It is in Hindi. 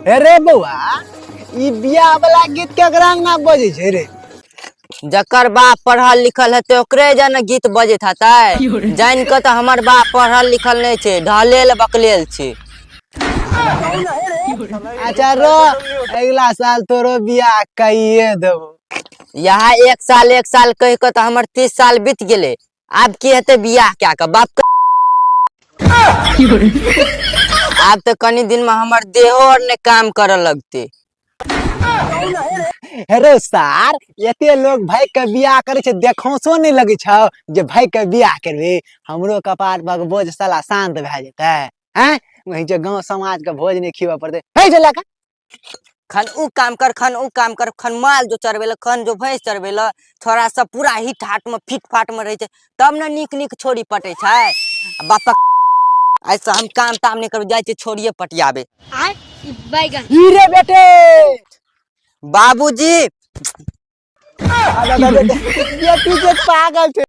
अरे बउआ ई बियाह वाला गीत केकरा ना बजे छे रे? जकर बाप पढ़ल लिखल है तो ओकरे जन गीत बजे था जान के तो हमर बाप पढ़ल लिखल नहीं छे, ढलेल बकलेल छे। अच्छा रो अगला साल तोरो बियाह कहिए देबो। यहाँ एक साल कह के तो हमर 30 साल बीत गेले। अब की हेते बियाह क्या का बाप अब तो कनी दिन में हमर देहो और ने काम करे लगते। हेरो सार एते लोग भाई के बियाह करे छे देखौसो नहीं लगे छौ जे भाई के बियाह करबे। हमरो कपार पर बोझ साला शांत भ जेतै हैं। वही जे गांव समाज के भोज नहीं खिवा पड़ते हे चला का खन उ काम कर, खन उ काम कर, खन माल जो चरवेला, खन जो भैंस चरवेला, थोड़ा सा पूरा हिट हाट में फिट फाट में रहे छे तब न नीक नीक छोरी पटे छे। बापा ऐसा हम काम ताम नहीं कर जाए छे छोरिए पटियाबे। हीरे बेटे बाबूजी ये तू जे पागल छे।